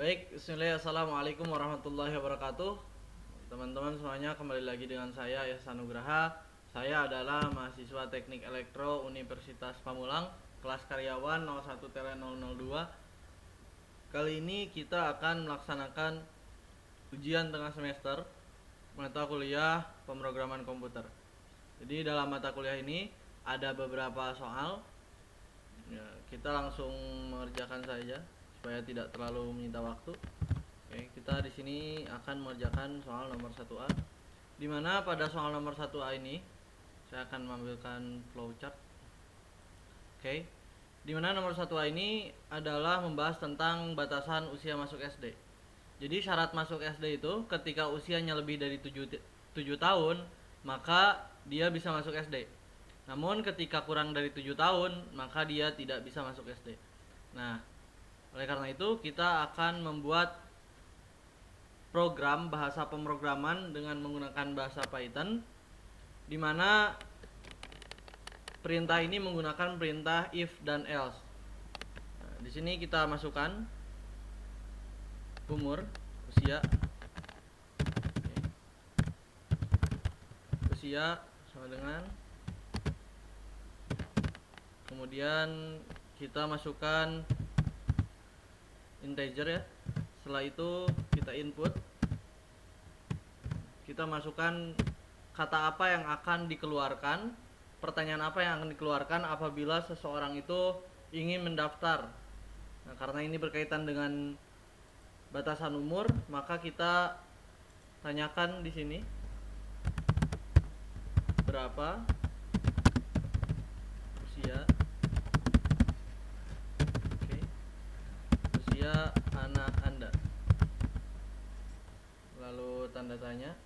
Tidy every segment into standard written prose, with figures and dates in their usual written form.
Baik, bismillah, assalamualaikum warahmatullahi wabarakatuh. Teman-teman semuanya, kembali lagi dengan saya Ihsan Nugraha. Saya adalah mahasiswa Teknik Elektro Universitas Pamulang, kelas karyawan 01-002. Kali ini kita akan melaksanakan ujian tengah semester mata kuliah pemrograman komputer. Jadi dalam mata kuliah ini ada beberapa soal. Ya, kita langsung mengerjakan saja supaya tidak terlalu menyita waktu. Oke, kita di sini akan mengerjakan soal nomor 1A. Di mana pada soal nomor 1A ini saya akan mengambilkan flowchart. Oke. Di mana nomor 1A ini adalah membahas tentang batasan usia masuk SD. Jadi syarat masuk SD itu ketika usianya lebih dari 7 tahun, maka dia bisa masuk SD. Namun ketika kurang dari 7 tahun, maka dia tidak bisa masuk SD. Nah, oleh karena itu kita akan membuat program bahasa pemrograman dengan menggunakan bahasa Python, di mana perintah ini menggunakan perintah if dan else. Nah, di sini kita masukkan umur, usia, usia sama dengan, kemudian kita masukkan integer ya. Setelah itu kita input, kita masukkan kata apa yang akan dikeluarkan, pertanyaan apa yang akan dikeluarkan apabila seseorang itu ingin mendaftar. Nah, karena ini berkaitan dengan batasan umur, maka kita tanyakan di sini berapa usia, oke, usia anak Anda. Lalu tanda tanya.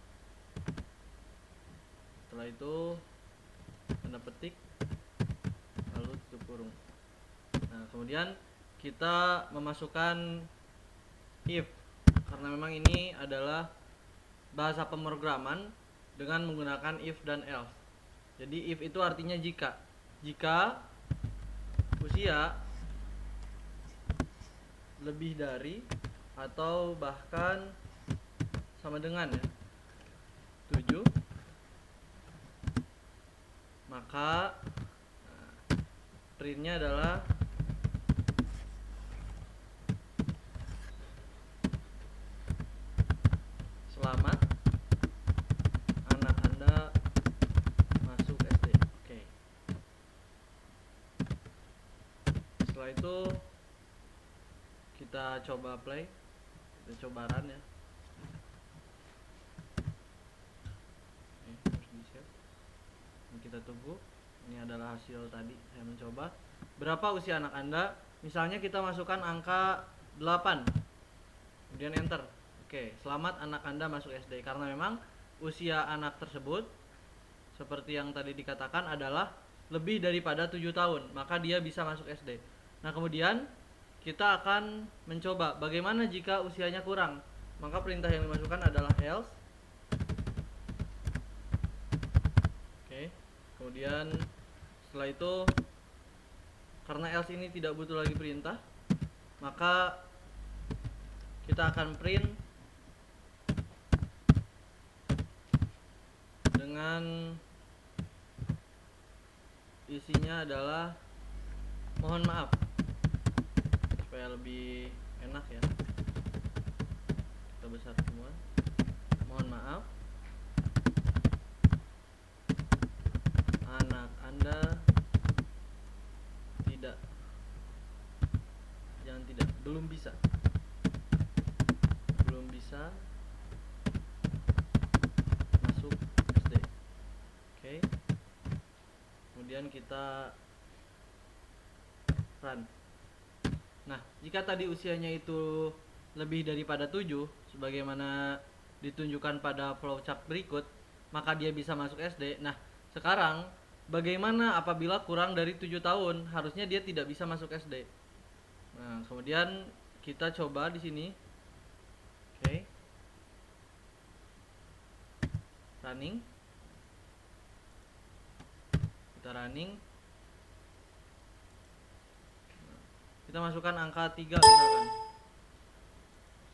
Setelah itu tanda petik, lalu tutup kurung. Nah, kemudian kita memasukkan if, karena memang ini adalah bahasa pemrograman dengan menggunakan if dan else. Jadi if itu artinya jika. Jika usia lebih dari atau bahkan sama dengan ya 7, maka printnya adalah selamat, anak Anda masuk SD. Oke. Setelah itu kita coba play, kita coba run ya. Oke, harus di save. Kita tunggu. Ini adalah hasil tadi saya mencoba. Berapa usia anak Anda? Misalnya kita masukkan angka 8, kemudian enter. Oke, selamat anak Anda masuk SD. Karena memang usia anak tersebut seperti yang tadi dikatakan adalah lebih daripada 7 tahun, maka dia bisa masuk SD. Nah, kemudian kita akan mencoba bagaimana jika usianya kurang. Maka perintah yang dimasukkan adalah else. Oke. Kemudian setelah itu, karena else ini tidak butuh lagi perintah, maka kita akan print dengan isinya adalah mohon maaf, supaya lebih enak ya, kita besar semua. Mohon maaf, anak Anda tidak, jangan tidak, belum bisa masuk SD. Oke. Kemudian kita run. Nah, jika tadi usianya itu lebih daripada 7, sebagaimana ditunjukkan pada flowchart berikut, maka dia bisa masuk SD. Nah, sekarang bagaimana apabila kurang dari 7 tahun? Harusnya dia tidak bisa masuk SD. Nah, kemudian kita coba di sini. Oke. Running. Kita running. Kita masukkan angka 3 misalkan.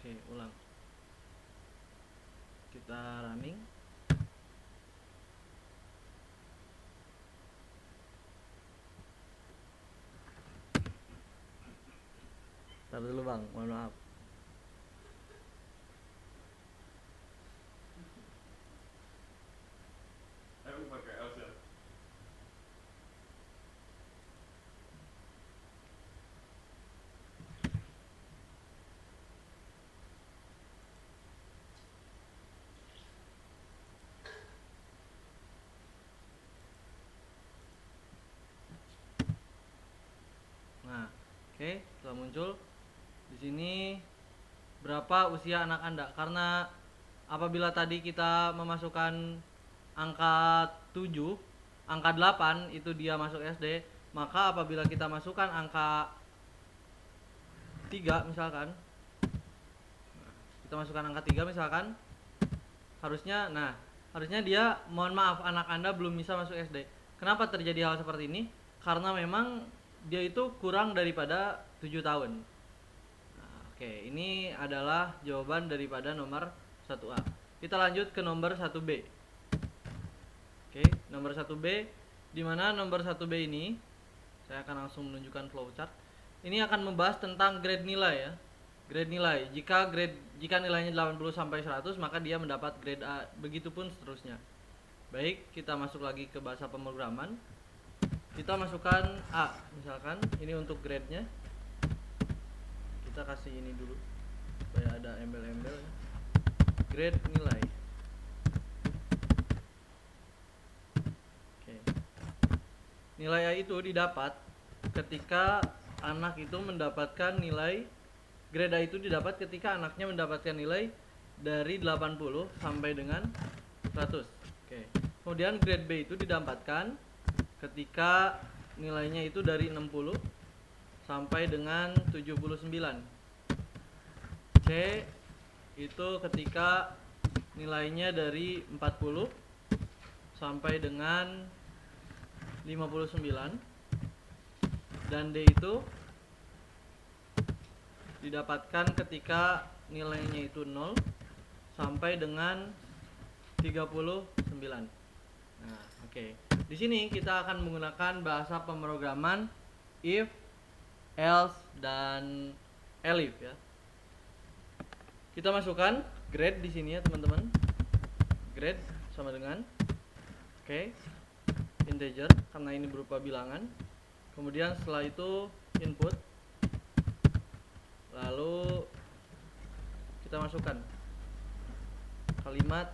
Oke, ulang. Kita running. Taruh dulu bang, mohon maaf. Nah, oke, telah muncul di sini berapa usia anak Anda. Karena apabila tadi kita memasukkan angka 7, angka 8 itu dia masuk SD, maka apabila kita masukkan angka 3 misalkan, kita masukkan angka 3 misalkan, harusnya dia, mohon maaf, anak Anda belum bisa masuk SD. Kenapa terjadi hal seperti ini? Karena memang dia itu kurang daripada 7 tahun. Nah, oke, ini adalah jawaban daripada nomor 1A. Kita lanjut ke nomor 1B. Oke, nomor 1B, dimana nomor 1B ini saya akan langsung menunjukkan flowchart. Ini akan membahas tentang grade nilai ya. Grade nilai. Jika nilainya 80 sampai 100, maka dia mendapat grade A, begitupun seterusnya. Baik, kita masuk lagi ke bahasa pemrograman. Kita masukkan A, misalkan ini untuk grade-nya. Kita kasih ini dulu supaya ada embel-embel. Grade nilai. Oke. Nilai A itu didapat ketika anak itu mendapatkan nilai, grade A itu didapat ketika anaknya mendapatkan nilai dari 80 sampai dengan 100. Oke. Kemudian grade B itu didapatkan ketika nilainya itu dari 60 sampai dengan 79. C itu ketika nilainya dari 40 sampai dengan 59. Dan D itu didapatkan ketika nilainya itu 0 sampai dengan 39. Nah, oke. Di sini kita akan menggunakan bahasa pemrograman if, else, dan elif ya. Kita masukkan grade di sini ya teman-teman. Grade sama dengan integer karena ini berupa bilangan. Kemudian setelah itu input. Lalu kita masukkan kalimat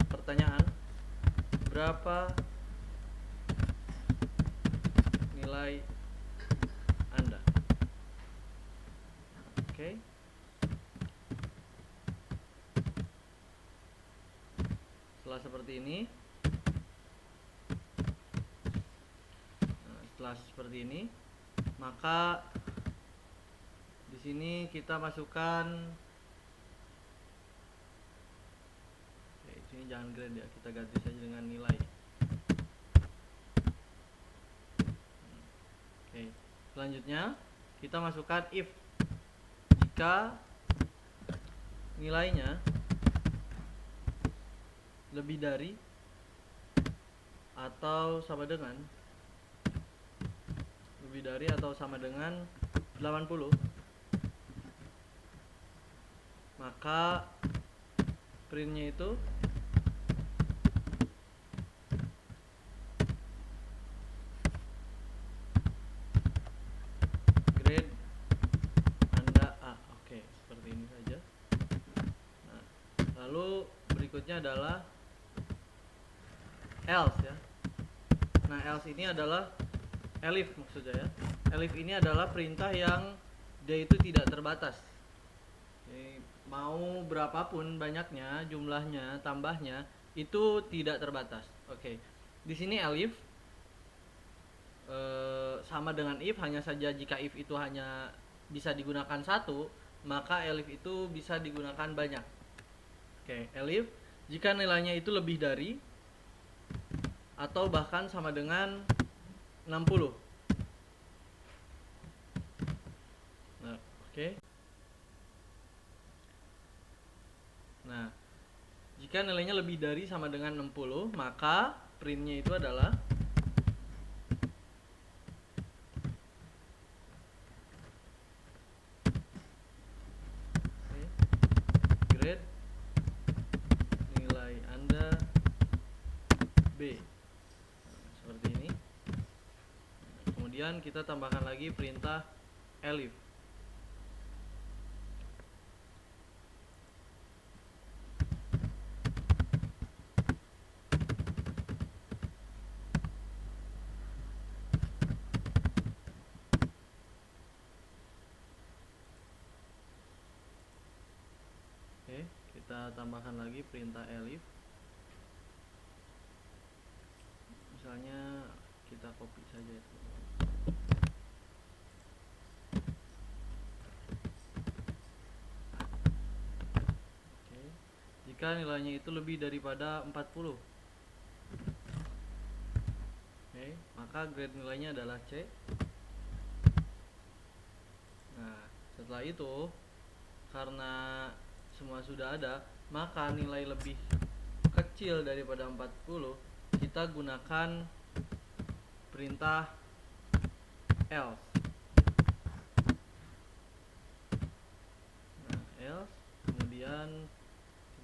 pertanyaan, berapa nilai Anda? Oke. Setelah seperti ini, maka di sini kita masukkan, ini jangan grade ya, kita ganti saja dengan nilai. Oke, selanjutnya kita masukkan if. Jika nilainya lebih dari atau sama dengan 80, maka printnya itu grade Anda A. Oke, seperti ini saja. Nah, lalu berikutnya adalah else ya. Nah, else ini adalah elif maksudnya ya. Elif ini adalah perintah yang dia itu tidak terbatas. Jadi, mau berapapun banyaknya, jumlahnya, tambahnya, itu tidak terbatas. Oke. Di sini elif sama dengan if, hanya saja jika if itu hanya bisa digunakan satu, maka elif itu bisa digunakan banyak. Oke, elif jika nilainya itu lebih dari atau bahkan sama dengan 60. Nah, oke. Jika nilainya lebih dari sama dengan 60, maka printnya itu adalah grade nilai Anda B. Seperti ini. Kemudian kita tambahkan lagi perintah elif. Oke, kita tambahkan lagi perintah elif. Misalnya kita copy saja itu. Oke. Jika nilainya itu lebih daripada 40. Oke, maka grade nilainya adalah C. Nah, setelah itu karena semua sudah ada, maka nilai lebih kecil daripada 40 kita gunakan perintah else. Nah, else kemudian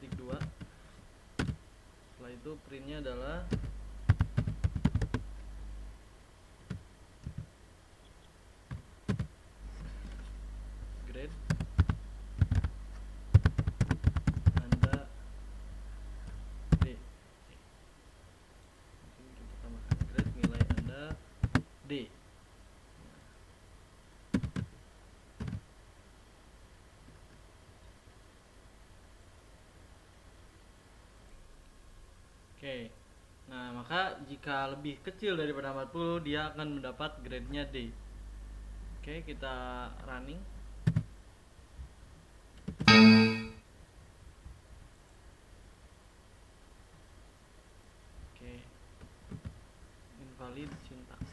titik 2. Setelah itu printnya adalah grade Anda D. Mungkin kita tambahkan grade nilai Anda D. Oke. Nah, maka jika lebih kecil daripada 40, dia akan mendapat grade-nya D. Oke, kita running. Oke. Invalid syntax.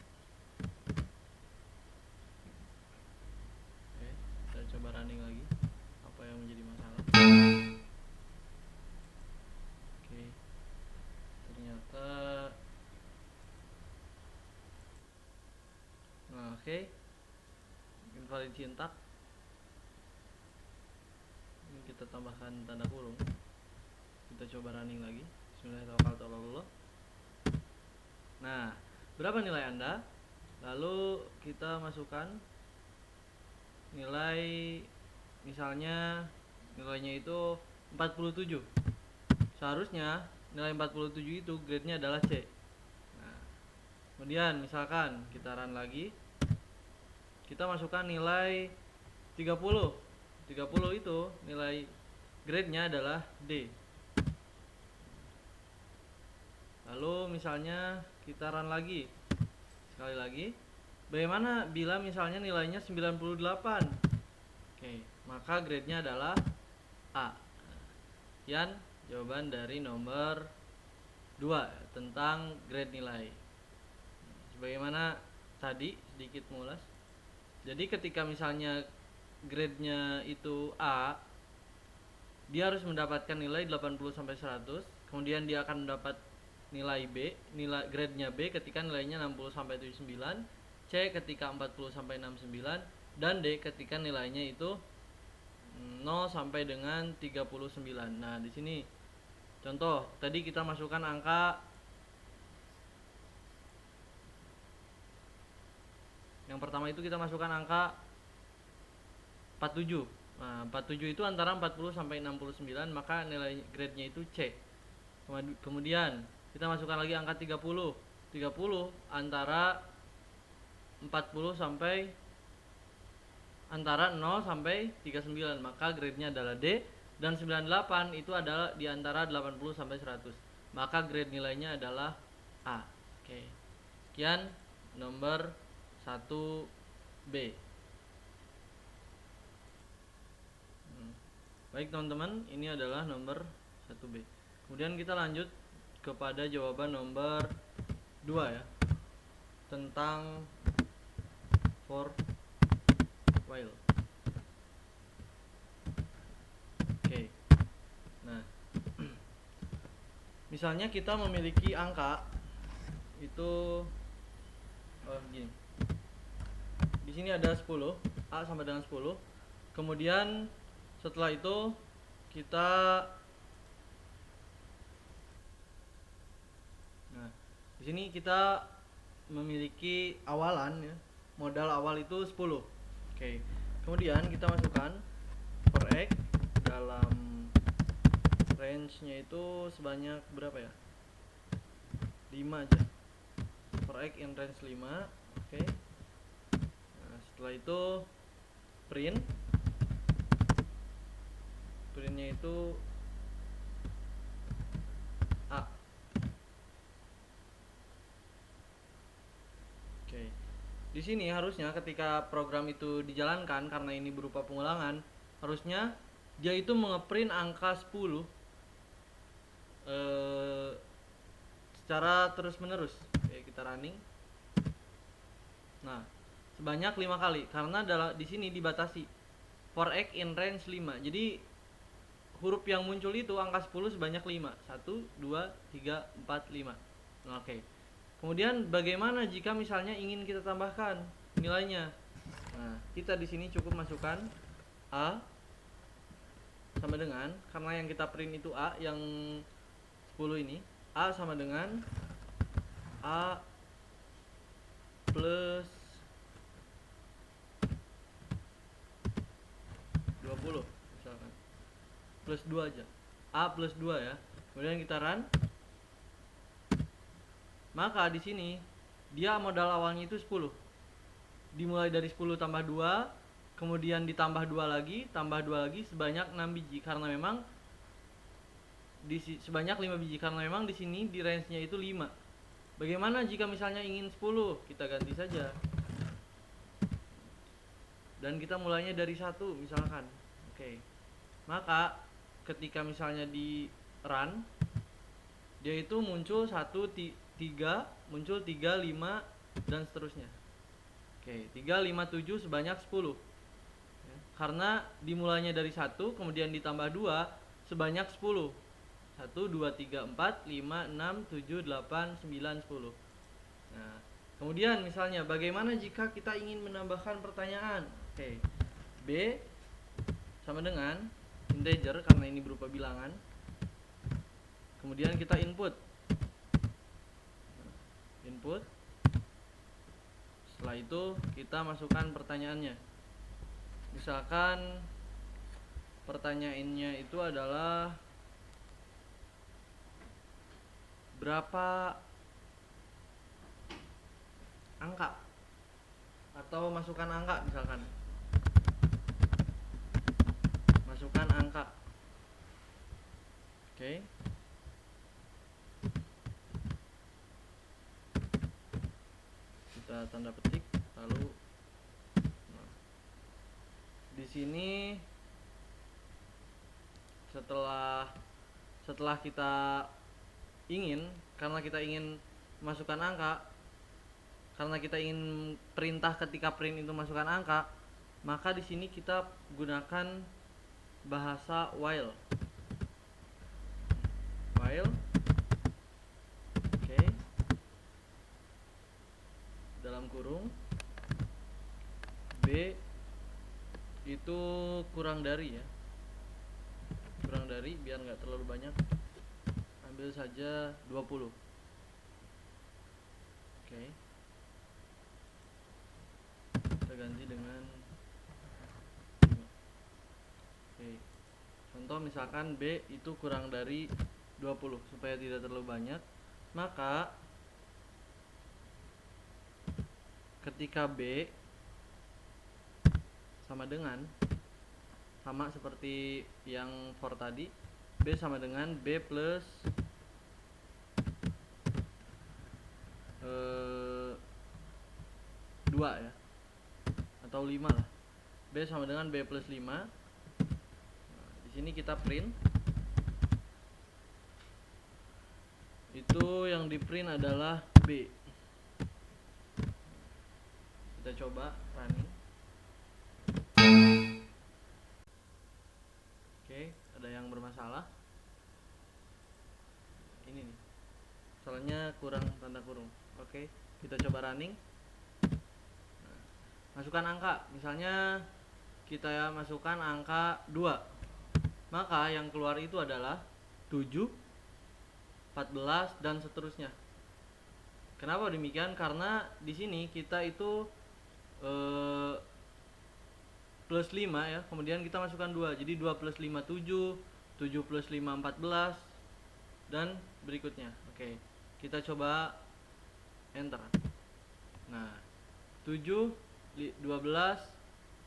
Oke, kita coba running lagi. Apa yang menjadi masalah? Oke. Ternyata oke. Invalid syntax. Ini kita tambahkan tanda kurung. Kita coba running lagi. Bismillahirrahmanirrahim. Nah, berapa nilai Anda? Lalu kita masukkan nilai, misalnya nilainya itu 47. Seharusnya nilai 47 itu grade-nya adalah C. Nah, kemudian misalkan kita run lagi, kita masukkan nilai 30. 30 itu nilai grade-nya adalah D. Lalu misalnya kita run lagi. Sekali lagi. Bagaimana bila misalnya nilainya 98? Oke, maka grade-nya adalah A. Sekian jawaban dari nomor 2 tentang grade nilai. Sebagaimana tadi sedikit mengulas. Jadi ketika misalnya grade-nya itu A, dia harus mendapatkan nilai 80 sampai 100, kemudian dia akan mendapat nilai B, nilai grade-nya B ketika nilainya 60 sampai 79, C ketika 40 sampai 69, dan D ketika nilainya itu 0 sampai dengan 39. Nah, di sini contoh, tadi kita masukkan angka yang pertama itu kita masukkan angka 47. Nah, 47 itu antara 40 sampai 69, maka nilai grade-nya itu C. Kemudian kita masukkan lagi angka 30. 30 antara 40 sampai antara 0 sampai 39, maka grade-nya adalah D. Dan 98 itu adalah di antara 80 sampai 100, maka grade nilainya adalah A. Oke. Sekian nomor 1B. Baik teman-teman, ini adalah nomor 1B. Kemudian kita lanjut kepada jawaban nomor 2 ya, tentang for while. Oke. Nah, Misalnya kita memiliki angka itu gini. Di sini ada 10, A sama dengan 10. Kemudian setelah itu kita di sini kita memiliki awalan ya. Modal awal itu 10. Oke. Kemudian kita masukkan for X dalam range-nya itu sebanyak berapa ya? 5 aja. For X in range 5. Oke. Nah, setelah itu printnya itu A. Oke. Di sini harusnya ketika program itu dijalankan, karena ini berupa pengulangan, harusnya dia itu mengeprint angka 10 secara terus menerus. Oke, kita running. Nah, sebanyak 5 kali karena di sini dibatasi for X in range 5. Jadi huruf yang muncul itu angka 10 sebanyak 5. 1 2 3 4 5. Nah, oke. Kemudian bagaimana jika misalnya ingin kita tambahkan nilainya? Nah, kita di sini cukup masukkan A sama dengan, karena yang kita print itu A yang 10 ini, A sama dengan A plus 20 misalkan. Plus 2 aja. A plus 2 ya. Kemudian kita run. Maka di sini dia modal awalnya itu 10. Dimulai dari 10 tambah 2, kemudian ditambah 2 lagi, tambah 2 lagi sebanyak 6 biji karena memang sebanyak 5 biji karena memang di sini di range-nya itu 5. Bagaimana jika misalnya ingin 10? Kita ganti saja. Dan kita mulainya dari 1 misalkan. Oke. Maka ketika misalnya di run, dia itu muncul 1 3, muncul 3 5 dan seterusnya. Oke, 3 5 7 sebanyak 10. Ya, karena dimulainya dari 1 kemudian ditambah 2 sebanyak 10. 1 2 3 4 5 6 7 8 9 10. Nah, kemudian misalnya bagaimana jika kita ingin menambahkan pertanyaan? Oke. B sama dengan integer karena ini berupa bilangan. Kemudian kita input. Setelah itu kita masukkan pertanyaannya. Misalkan pertanyaannya itu adalah berapa angka, atau masukkan angka misalkan. Masukkan angka. Oke. Kita tanda petik lalu di sini setelah kita ingin, karena kita ingin masukkan angka, karena kita ingin perintah ketika print itu masukkan angka, maka di sini kita gunakan bahasa while. Oke. Dalam kurung B itu kurang dari ya. Kurang dari biar nggak terlalu banyak. Ambil saja 20. Oke. Kita ganti dengan 5. Oke. Contoh misalkan B itu kurang dari 20 supaya tidak terlalu banyak, maka ketika B sama seperti yang for tadi, B sama dengan B plus 2 ya, atau 5 lah. B sama dengan B plus 5. Nah, di sini kita print. Itu yang di print adalah B. Kita coba running. Oke, ada yang bermasalah. Ini nih. soalnya kurang tanda kurung. Oke, kita coba running. Nah, masukkan angka, misalnya kita ya masukkan angka 2, maka yang keluar itu adalah 7, 14 dan seterusnya. Kenapa demikian? Karena di sini kita itu plus 5 ya, kemudian kita masukkan 2, jadi 2 plus 5 7, 7 plus 5 14 dan berikutnya. Oke, kita coba enter. Nah, 7, 12,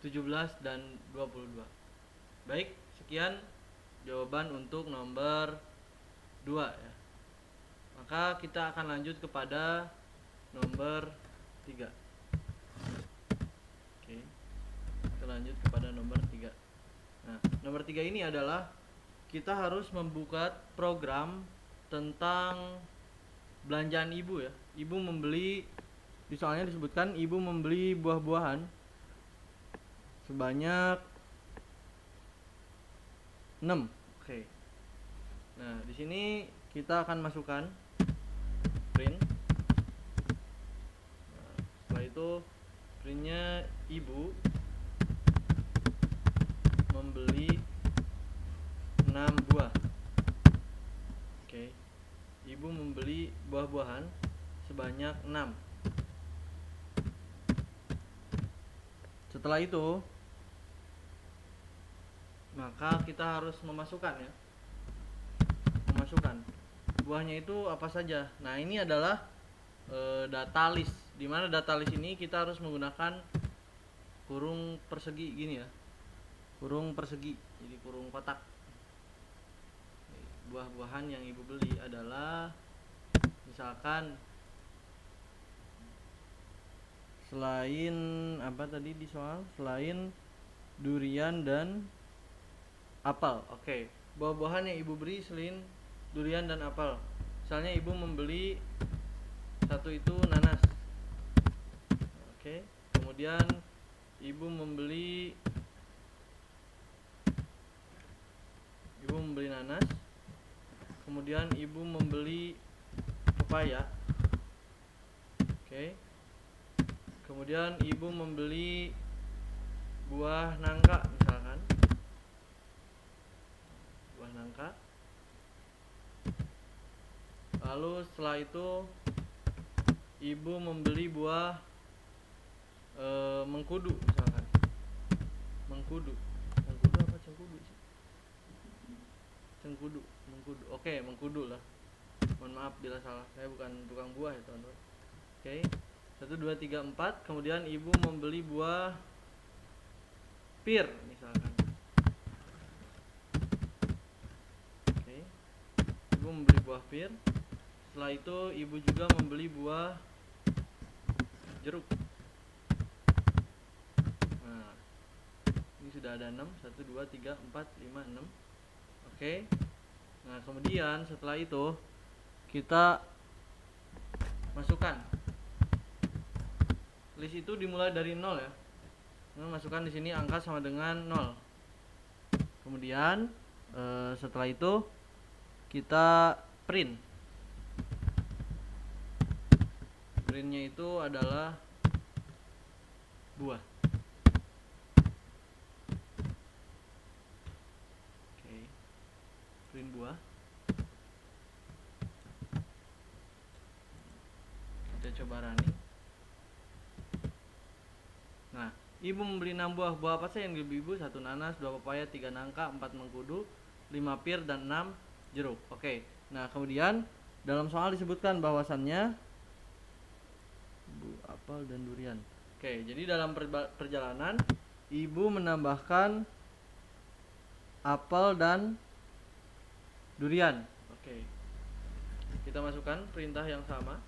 17 dan 22. Baik, sekian jawaban untuk nomor 2 ya. Maka kita akan lanjut kepada nomor 3. Oke. Kita lanjut kepada nomor 3. Nah, nomor 3 ini adalah kita harus membuka program tentang belanjaan ibu ya. Ibu membeli, di soalnya disebutkan ibu membeli buah-buahan sebanyak 6. Oke. Nah, di sini kita akan masukkan print. Nah, setelah itu printnya ibu membeli 6 buah. Oke. Ibu membeli buah-buahan sebanyak 6. Setelah itu maka kita harus memasukkan ya. Memasukkan buahnya itu apa saja. Nah, ini adalah data list. Di mana data list ini kita harus menggunakan kurung persegi gini ya. Kurung persegi, jadi kurung kotak. Buah-buahan yang ibu beli adalah misalkan selain apa tadi di soal, selain durian dan apel. Oke. Buah-buahan yang ibu beli selain durian dan apel. Misalnya ibu membeli satu itu nanas. Oke. Kemudian ibu membeli nanas. Kemudian ibu membeli pepaya. Oke. Kemudian ibu membeli buah nangka misalkan. Buah nangka. Lalu setelah itu ibu membeli buah mengkudu misalkan. Mengkudu apa cengkudu sih? Mengkudu. Oke, mengkudu lah. Mohon maaf bila salah. Saya bukan tukang buah ya, teman-teman. Oke. 1 2 3 4, kemudian ibu membeli buah pir misalkan. Oke. Ibu membeli buah pir. Setelah itu ibu juga membeli buah jeruk. Nah, ini sudah ada 6. 1 2 3 4 5 6. Oke. Nah, kemudian setelah itu kita masukkan. List itu dimulai dari 0 ya. Nah, masukkan di sini angka sama dengan 0. Kemudian setelah itu kita print. Printnya itu adalah buah. Oke. Print buah. Kita coba running. Nah, ibu membeli 6 buah. Buah apa saja yang dibeli ibu? 1 nanas, 2 pepaya, 3 nangka, 4 mengkudu, 5 pir dan 6 jeruk. Oke. Nah, kemudian dalam soal disebutkan bahwasannya apel dan durian. Oke, jadi dalam perjalanan ibu menambahkan apel dan durian. Oke. Kita masukkan perintah yang sama.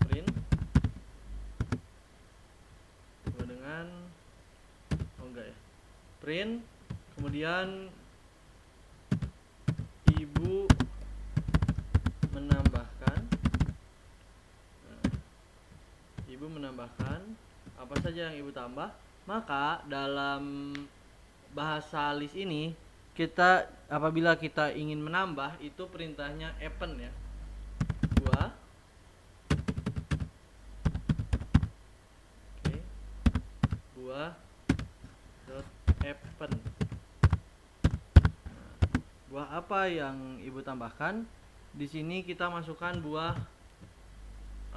Print dengan print, kemudian ibu menambahkan apa saja yang ibu tambah. Maka dalam bahasa list ini kita apabila kita ingin menambah itu perintahnya append ya. kedua dot append. Buah apa yang ibu tambahkan? Di sini kita masukkan buah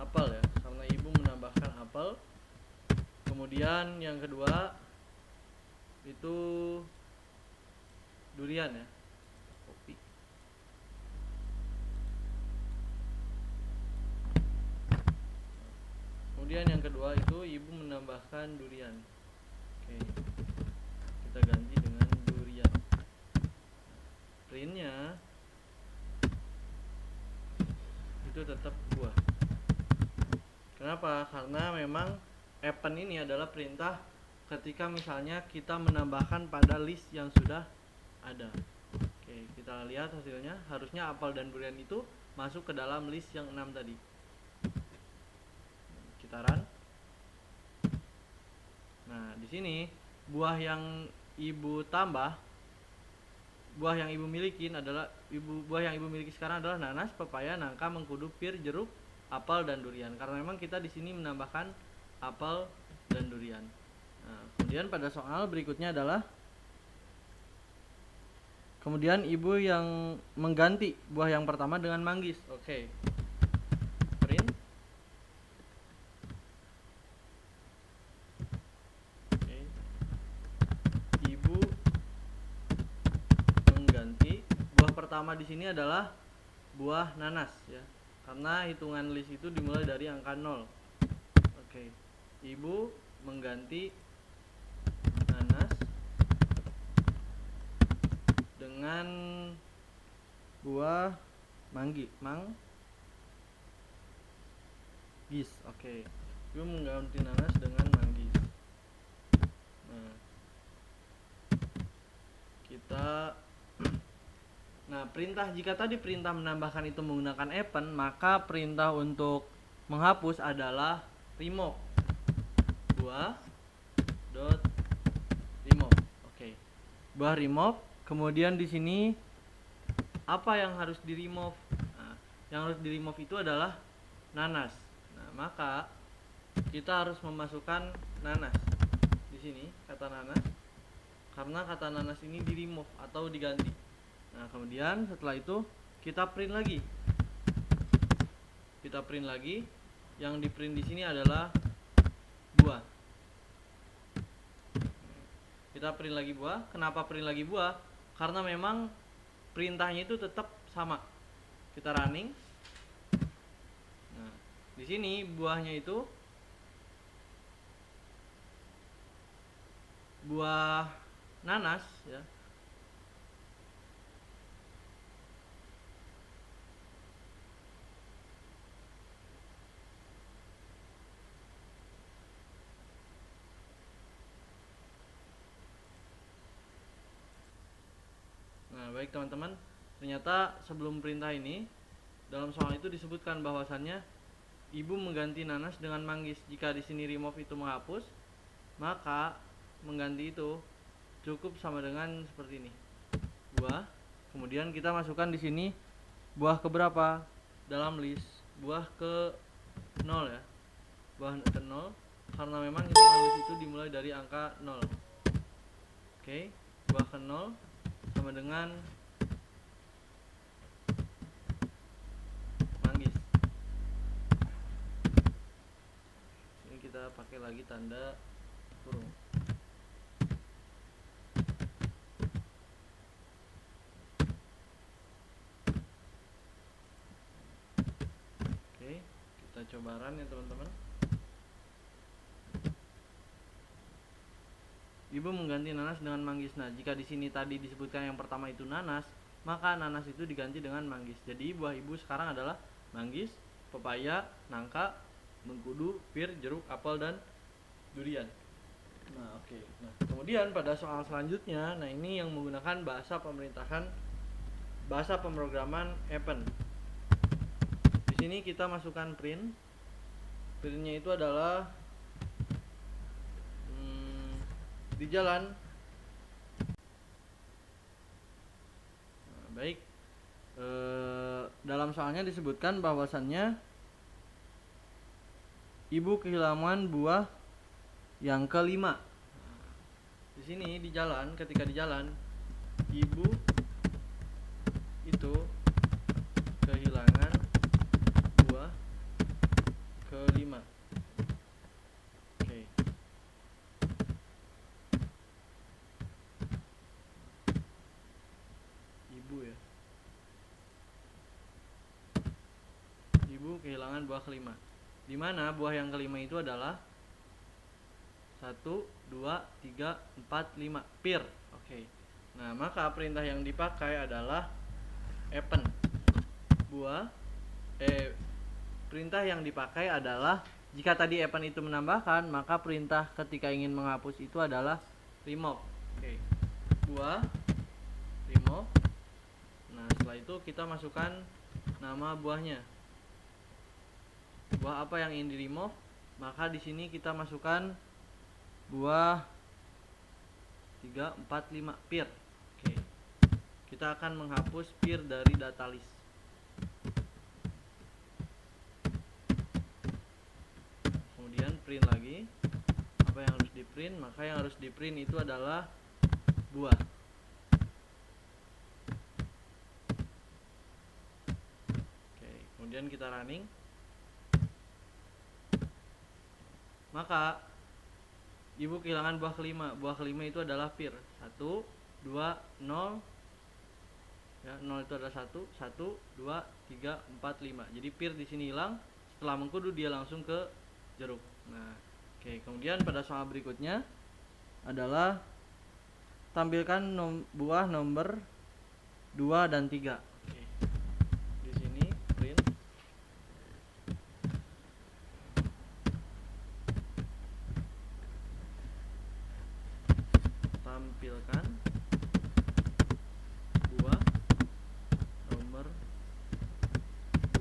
apel ya, karena ibu menambahkan apel. Kemudian yang kedua itu durian ya, kopi. Kemudian yang kedua itu ibu menambahkan durian. Oke, kita ganti dengan durian. Printnya itu tetap buah. Kenapa? Karena memang append ini adalah perintah ketika misalnya kita menambahkan pada list yang sudah ada. Oke, kita lihat hasilnya. Harusnya apel dan durian itu masuk ke dalam list yang 6 tadi. Kita run. Nah, di sini buah yang ibu tambah, buah yang ibu miliki sekarang adalah nanas, pepaya, nangka, mengkudu, pir, jeruk, apel dan durian. Karena memang kita di sini menambahkan apel dan durian. Nah, kemudian pada soal berikutnya adalah kemudian ibu yang mengganti buah yang pertama dengan manggis. Oke. Print. Oke. Ibu mengganti buah pertama di sini adalah buah nanas ya. Karena hitungan list itu dimulai dari angka 0. Oke. Ibu mengganti nanas dengan buah manggis. Oke. Ibu mengganti nanas dengan manggis. Nah, perintah, jika tadi perintah menambahkan itu menggunakan append, maka perintah untuk menghapus adalah remove. Buah dot remove. Oke. Buah remove. Kemudian di sini apa yang harus di remove? Nah, yang harus di remove itu adalah nanas. Nah, maka kita harus memasukkan nanas di sini, kata nanas, karena kata nanas ini di remove atau diganti. Nah, kemudian setelah itu kita print lagi. Yang di print di sini adalah buah. Kita print lagi buah. Kenapa print lagi buah? Karena memang perintahnya itu tetap sama. Kita running. Nah, di sini buahnya itu buah nanas ya. Nah, baik teman-teman, ternyata sebelum perintah ini dalam soal itu disebutkan bahwasannya ibu mengganti nanas dengan manggis. Jika di sini remove itu menghapus, maka mengganti itu cukup sama dengan seperti ini. Buah. Kemudian kita masukkan di sini buah keberapa dalam list? Buah ke 0 ya. Buah ke 0 karena memang hitungan list itu dimulai dari angka 0. Oke, buah ke 0 sama dengan manggis. Ini kita pakai lagi tanda kurung. Oke, kita coba run ya teman-teman. Ibu mengganti nanas dengan manggis. Nah, jika di sini tadi disebutkan yang pertama itu nanas, maka nanas itu diganti dengan manggis. Jadi buah ibu sekarang adalah manggis, pepaya, nangka, mengkudu, pir, jeruk, apel dan durian. Nah, oke. Nah, kemudian pada soal selanjutnya, nah ini yang menggunakan bahasa pemrograman append. Di sini kita masukkan print. Printnya itu adalah di jalan. Nah, baik. Dalam soalnya disebutkan bahwasannya ibu kehilangan buah yang kelima. sini di jalan, ketika di jalan, ibu itu kehilangan buah kelima. Oke. Ibu ya. Ibu kehilangan buah kelima. Di mana buah yang kelima itu adalah 1, 2, 3, 4, 5. Pear. Oke. Nah, maka perintah yang dipakai adalah append. Perintah yang dipakai adalah, jika tadi append itu menambahkan, maka perintah ketika ingin menghapus itu adalah remove. Oke. Buah remove. Nah, setelah itu kita masukkan nama buahnya. Buah apa yang ingin di remove? Maka di sini kita masukkan buah 3, 4, 5 pear. Oke. Kita akan menghapus pear dari data list. Kemudian print lagi. Apa yang harus di print? Maka yang harus di print itu adalah buah. Oke, kemudian kita running. Maka ibu kehilangan buah kelima. Buah kelima itu adalah pear. 1, 2, 0. Ya, 0 itu adalah 1, 1, 2, 3, 4, 5. Jadi pear di sini hilang. Setelah mengkudu dia langsung ke jeruk. Nah, oke. Kemudian pada soal berikutnya adalah tampilkan buah nomor 2 dan 3. Oke. Di sini print. Tampilkan buah nomor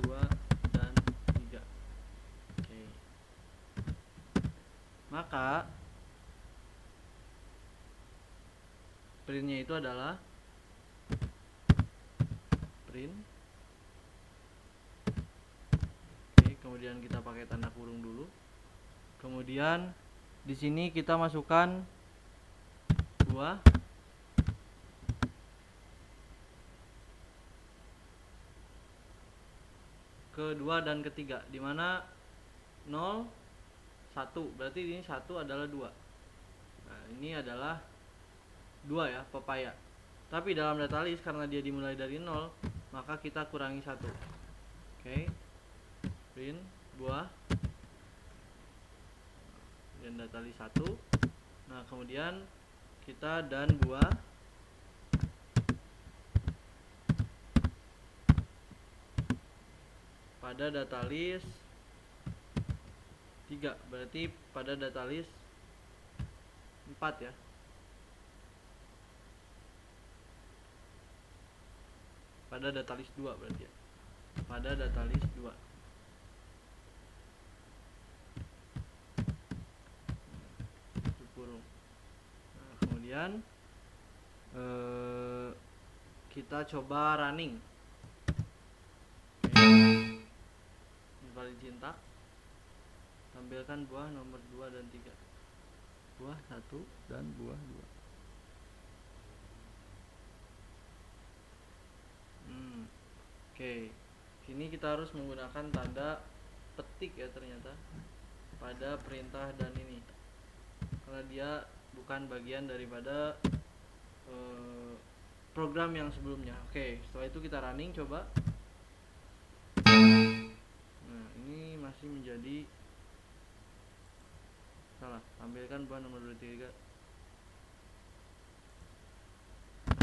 2 dan 3. Oke. Maka printnya itu adalah print. Oke, kemudian kita pakai tanda kurung dulu. Kemudian di sini kita masukkan buah kedua dan ketiga, di mana 0, 1. Berarti ini 1 adalah 2. Nah, ini adalah 2 ya, pepaya. Tapi dalam data list karena dia dimulai dari 0, maka kita kurangi 1. Oke. Print buah dan data list 1. Nah, kemudian kita dan buah pada data list 3. Berarti pada data list 4 ya. Pada data list 2 berarti ya. Pada data list 2. Nah, kemudian kita coba running. Invalid syntax. Tampilkan buah nomor 2 dan 3. Buah 1 dan buah 2. Oke. Sini kita harus menggunakan tanda petik ya ternyata pada perintah dan ini. Karena dia bukan bagian daripada program yang sebelumnya. Oke, setelah itu kita running coba. Nah, ini masih menjadi salah. Tampilkan buah nomor 2 3.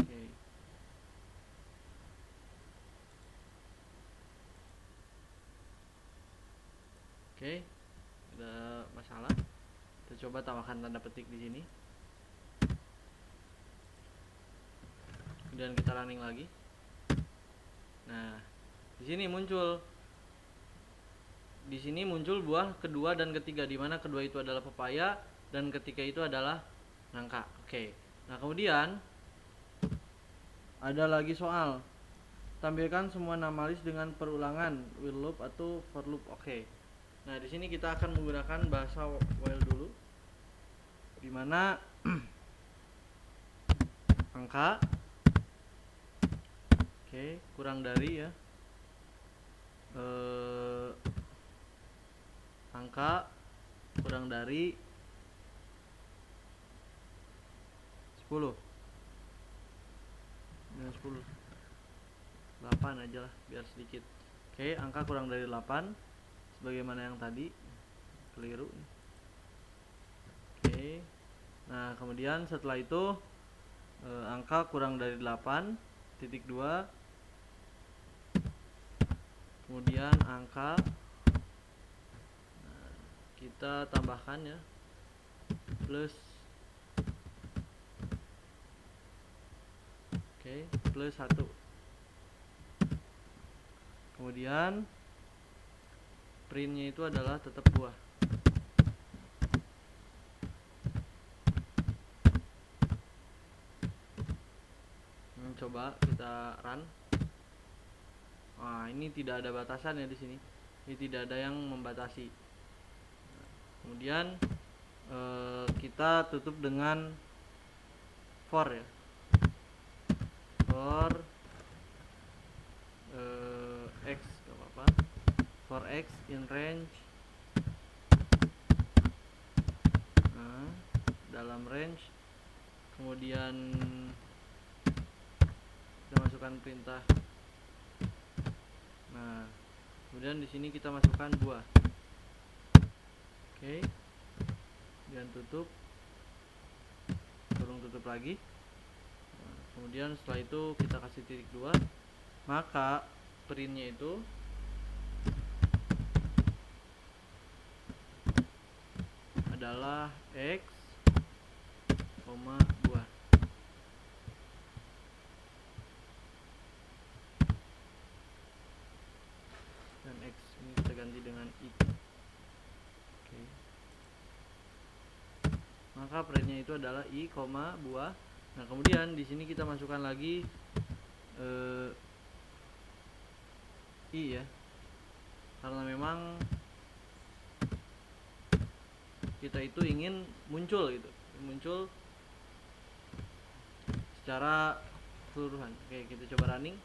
Oke. Oke. Ada masalah. Kita coba tambahkan tanda petik di sini. Kemudian kita running lagi. Nah, di sini muncul buah kedua dan ketiga, di mana kedua itu adalah pepaya dan ketiga itu adalah nangka. Oke. Nah, kemudian ada lagi soal. Tampilkan semua nama list dengan perulangan while loop atau for loop. Oke. Nah, di sini kita akan menggunakan bahasa while dulu. Di mana angka, kurang dari ya, angka kurang dari 10 dengan 10, 8 aja lah biar sedikit. Angka kurang dari 8 sebagaimana yang tadi, keliru. Nah kemudian setelah itu angka kurang dari 8.2, kemudian angka, nah, kita tambahkan ya, plus, plus 1. Kemudian printnya itu adalah tetap buah. Coba kita run. Nah, ini tidak ada batasan ya di sini. Ini tidak ada yang membatasi. Nah, kemudian kita tutup dengan for ya. For x, gak apa-apa. For x in range, nah, dalam range. Kemudian kita masukkan perintah. Nah, kemudian di sini kita masukkan buah. Kemudian tutup, kurung tutup lagi. Nah, kemudian setelah itu kita kasih titik 2, maka printnya itu adalah x, buah. Dan x ini kita ganti dengan i. Maka printnya itu adalah i, buah. Nah kemudian di sini kita masukkan lagi i ya, karena memang kita itu ingin muncul gitu, muncul secara keseluruhan. Kita coba running.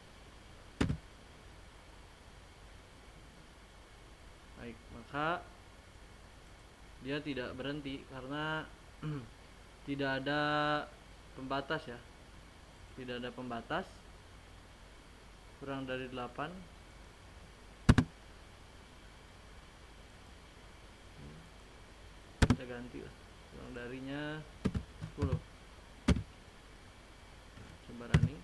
Baik, maka dia tidak berhenti karena tidak ada pembatas ya, tidak ada pembatas. Kurang dari 8, kita ganti lah, kurang darinya 10. Coba running.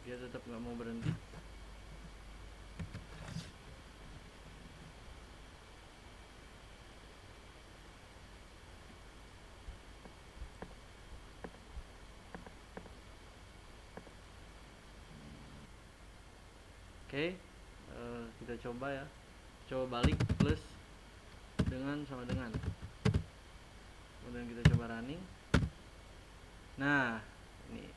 Dia tetap nggak mau berhenti. Kita coba ya, coba balik plus dengan sama dengan. Kemudian kita coba running. Nah ini,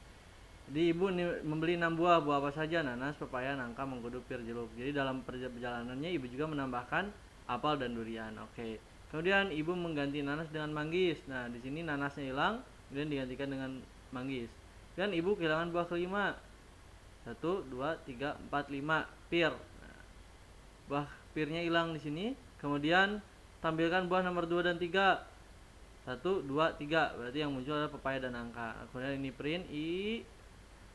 jadi ibu membeli 6 buah. Buah apa saja? Nanas, pepaya, nangka, mengkudu, pir, jeruk. Jadi dalam perjalanannya ibu juga menambahkan apel dan durian. Kemudian ibu mengganti nanas dengan manggis. Nah di sini nanasnya hilang, kemudian digantikan dengan manggis. Dan ibu kehilangan buah kelima. 1, 2, 3, 4, 5 pir. Nah, buah pirnya hilang di sini. Kemudian tampilkan buah nomor 2 dan 3. 1, 2, 3. Berarti yang muncul adalah pepaya dan nangka. Kemudian ini print i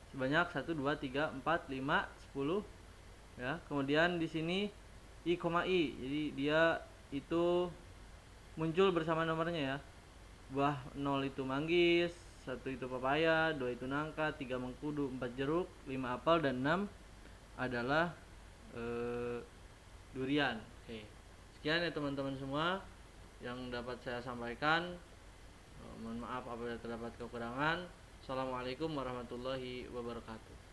sebanyak 1, 2, 3, 4, 5, 10 ya. Kemudian di sini i, jadi dia itu muncul bersama nomornya ya. Buah 0 itu manggis, 1 itu pepaya, 2 itu nangka, 3 mengkudu, 4 jeruk, 5 apel, dan 6 adalah durian. Sekian ya teman-teman semua yang dapat saya sampaikan. Mohon maaf apabila terdapat kekurangan. Assalamualaikum warahmatullahi wabarakatuh.